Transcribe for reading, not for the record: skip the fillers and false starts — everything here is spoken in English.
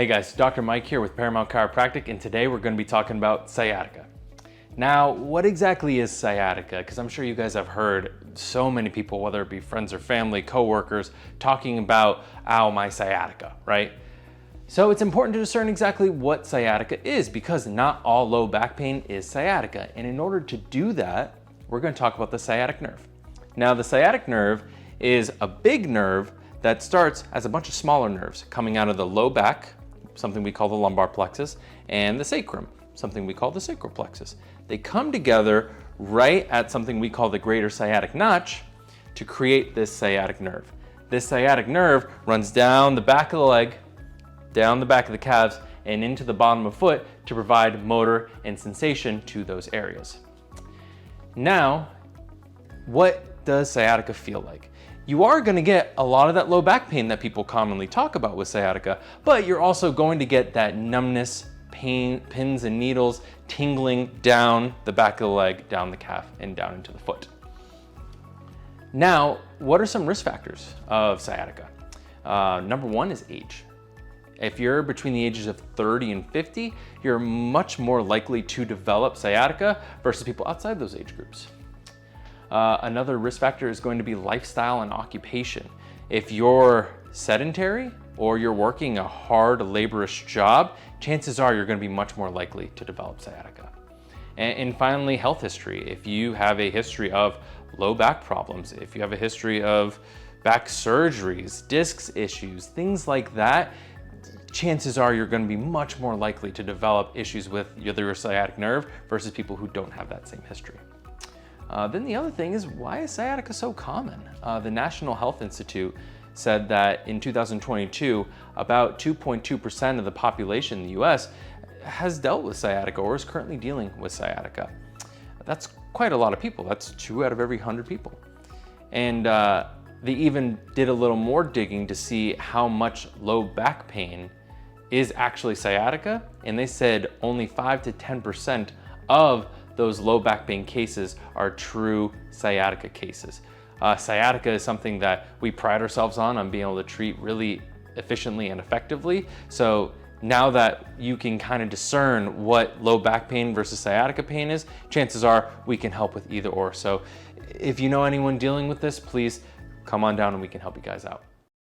Hey guys, Dr. Mike here with Paramount Chiropractic, and today we're going to be talking about sciatica. Now, what exactly is sciatica? Because I'm sure you guys have heard so many people, whether it be friends or family, coworkers, talking about, ow, my sciatica, right? So it's important to discern exactly what sciatica is, because not all low back pain is sciatica. And in order to do that, we're going to talk about the sciatic nerve. Now, the sciatic nerve is a big nerve that starts as a bunch of smaller nerves coming out of the low back, something we call the lumbar plexus, and the sacrum, something we call the sacral plexus. They come together right at something we call the greater sciatic notch to create this sciatic nerve. This sciatic nerve runs down the back of the leg, down the back of the calves, and into the bottom of the foot to provide motor and sensation to those areas. Now, what does sciatica feel like? You are going to get a lot of that low back pain that people commonly talk about with sciatica, but you're also going to get that numbness, pain, pins and needles, tingling down the back of the leg, down the calf, and down into the foot. Now, what are some risk factors of sciatica? Number one is age. If you're between the ages of 30 and 50, you're much more likely to develop sciatica versus people outside those age groups. Another risk factor is going to be lifestyle and occupation. If you're sedentary or you're working a hard, laborious job, chances are you're going to be much more likely to develop sciatica. And finally, health history. If you have a history of low back problems, if you have a history of back surgeries, discs issues, things like that, chances are you're going to be much more likely to develop issues with your sciatic nerve versus people who don't have that same history. Then the other thing is, why is sciatica so common? The National Health Institute said that in 2022, about 2.2% of the population in the US has dealt with sciatica or is currently dealing with sciatica. That's quite a lot of people. That's 2 out of every 100 people. And they even did a little more digging to see how much low back pain is actually sciatica, and they said only 5 to 10% of those low back pain cases are true sciatica cases. Sciatica is something that we pride ourselves on being able to treat really efficiently and effectively. So now that you can kind of discern what low back pain versus sciatica pain is, chances are we can help with either or. So if you know anyone dealing with this, please come on down and we can help you guys out.